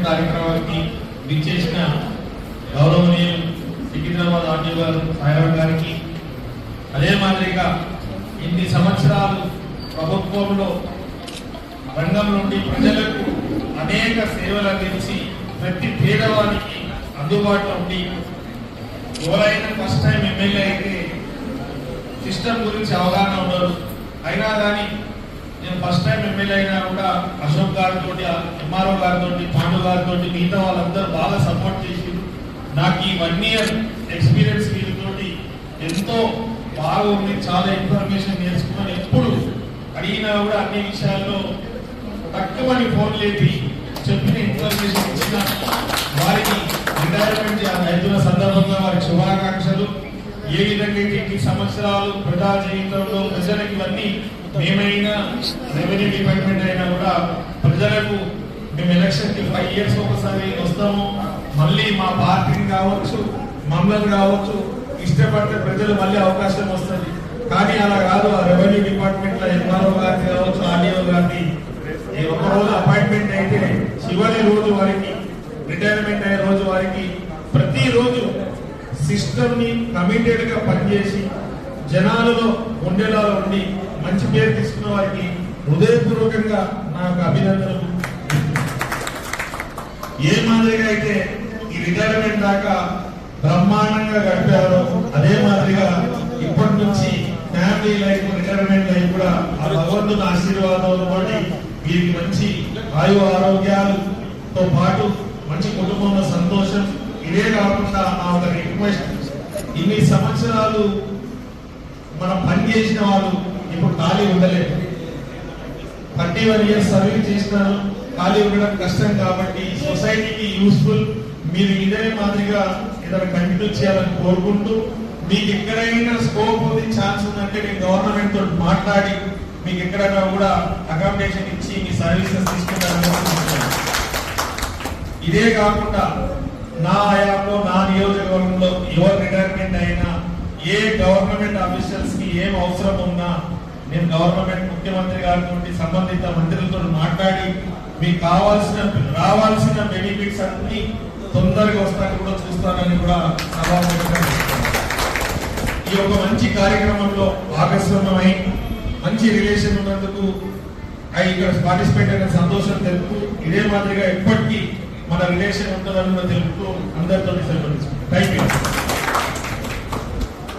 కార్యక్రమానికి విచ్చేసిన గౌరవనీయులు సికింద్రాబాద్ ఆర్డీ గారు సాయిరాం గారికి, అదే మాదిరిగా ఇన్ని సంవత్సరాలు ప్రభుత్వంలో రంగం నుండి ప్రజలకు అనేక సేవలు అందించి ప్రతి పేదవానికి అందుబాటులో ఉండి, ఎవరైనా ఫస్ట్ టైం ఎమ్మెల్యే అయితే సిస్టమ్ గురించి అవగాహన ఉండదు. అయినా కానీ నేను ఫస్ట్ టైం ఎమ్మెల్యే అయినా కూడా అశోక్ గారితో, ఎంఆర్ఓ గారితో, పాండు గారితో, మిగతా వాళ్ళందరూ బాగా సపోర్ట్ చేసి నాకు ఈ 1 year ఎక్స్పీరియన్స్ వీళ్ళతోటి ఎంతో బాగా ఉంది. చాలా ఇన్ఫర్మేషన్ నేర్చుకున్నాను. ఎప్పుడు అడిగినా కూడా అన్ని విషయాల్లో తక్కువని ఫోన్ లేపి చెప్పిన ఇన్ఫర్మేషన్ ఇచ్చిన వారికి రిటైర్మెంట్ అవుతున్న సందర్భంగా వారికి శుభాకాంక్షలు. ఏ విధంగా ఇన్ని సంవత్సరాలు ప్రజా జీవితంలో ప్రజలకు ఇవన్నీ మేమైనా రెవెన్యూ డిపార్ట్మెంట్ అయినా కూడా ప్రజలకు మేము ఎలక్షన్ కి 5 years ఒకసారి వస్తాము. మళ్ళీ మా పార్టీని కావచ్చు, మమ్మల్ని కావచ్చు, ఇష్టపడితే ప్రజలు మళ్ళీ అవకాశం వస్తుంది. కానీ అలా కాదు. ఆ రెవెన్యూ డిపార్ట్మెంట్ లో ఎంఆర్ఓ గారిని కావచ్చు, ఆర్డీఓ గారిని ఒక రోజు అపాయింట్మెంట్ అయితే చివరి రోజు వారికి, రిటైర్మెంట్ అయ్యే రోజు వారికి ప్రతిరోజు సిస్టమ్ ని కమిటెడ్ గా పనిచేసి జనాలలో ఉండేలా ఉండి మంచి పేరు తీసుకున్న వారికి హృదయపూర్వకంగా నాకు అభినందనలు. ఏ మాదిరిగా అయితే ఈ రిటైర్మెంట్ దాకా బ్రహ్మాండంగా గడిపారో అదే మాదిరిగా ఇప్పటి నుంచి ఫ్యామిలీ లైఫ్, రిటైర్మెంట్ లైఫ్ కూడా ఆ భగవంతుని ఆశీర్వాదంతో వీరికి మంచి ఆయు ఆరోగ్యాలతో పాటు మంచి కుటుంబంలో సంతోషం. ఇదే కాకుండా నా ఒక రిక్వెస్ట్, ఇన్ని సంవత్సరాలు మనం పనిచేసిన వాళ్ళు ఇప్పుడు ఖాళీ ఉండలేదు. 31 years సర్వీస్ చేసినారు. ఖాళీ ఉండడం కష్టం కాబట్టి సొసైటీకి యూస్ఫుల్ మీరు ఇదే మాదిరిగా ఏదైనా కంటిన్యూ చేయాలని కోరుకుంటూ, మీకు ఎక్కడైనా స్కోప్ ఉంది, ఛాన్స్ ఉందంటే నేను గవర్నమెంట్ తోటి మాట్లాడి మీకు ఎక్కడైనా కూడా అకామిడేషన్ ఇచ్చి మీ సర్వీసెస్ తీసుకుంటారని. ఇదే కాకుండా నా హయాంలో నా నియోజకవర్గంలో ఎవరు రిటైర్మెంట్ అయినా ఏ గవర్నమెంట్ ఆఫీసర్స్ కి ఏం అవసరం ఉన్నా నేను గవర్నమెంట్ ముఖ్యమంత్రి గారితో, సంబంధిత మంత్రులతో మాట్లాడి మీకు రావాల్సిన బెనిఫిట్స్ అన్ని తొందరగా వస్తానని కూడా చూస్తానని కూడా సభాముఖంగా ఈ ఒక మంచి కార్యక్రమంలో భాగస్వామ్యమై మంచి రిలేషన్ ఉన్నందుకు ఇక్కడ పార్టిసిపేట్ అయిన సంతోషం తెలుపుతూ, ఇదే మాదిరిగా ఎప్పటికీ మన రిలేషన్ ఉంటుందని కూడా తెలుపుతూ అందరితో సెలవు. Thank you.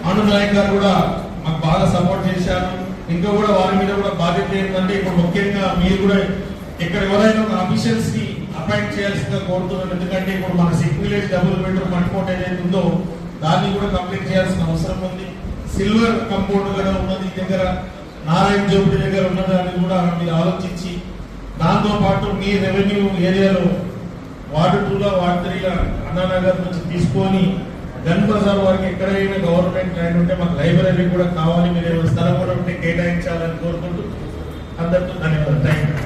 ఆనంద్ నాయక్ గారు కూడా మాకు బాగా సపోర్ట్ చేశారు. ఇంకా కూడా వారి మీద కూడా బాధ్యత ఏంటంటే ఇప్పుడు ముఖ్యంగా మీరు కూడా ఇక్కడ ఎవరైనా ఒక అఫీషియల్స్ ని అపాయింట్ చేయాల్సిందిగా కోరుతున్నాను. ఎందుకంటే ఇప్పుడు మన సిక్ విలేజ్ డబుల్ బెడ్రూమ్ మట్కోట ఏదైతే ఉందో దాన్ని కూడా కంప్లీట్ చేయాల్సిన అవసరం ఉంది. సిల్వర్ కంపౌండ్ కూడా ఉన్నది దగ్గర, నారాయణ జోపిడి దగ్గర ఉన్నదాన్ని కూడా మీరు ఆలోచించి, దాంతో పాటు మీ రెవెన్యూ ఏరియాలో వార్డు 2లో, వార్డు 3లో అన్నానగర్ నుంచి తీసుకొని గన్ బజార్ వరకు ఎక్కడైనా గవర్నమెంట్ ల్యాండ్ ఉంటే మాకు లైబ్రరీ కూడా కావాలి, మీరు స్థలం కూడా ఉంటే కేటాయించాలని కోరుకుంటూ అందరితో ధన్యవాదాలు. Thank you.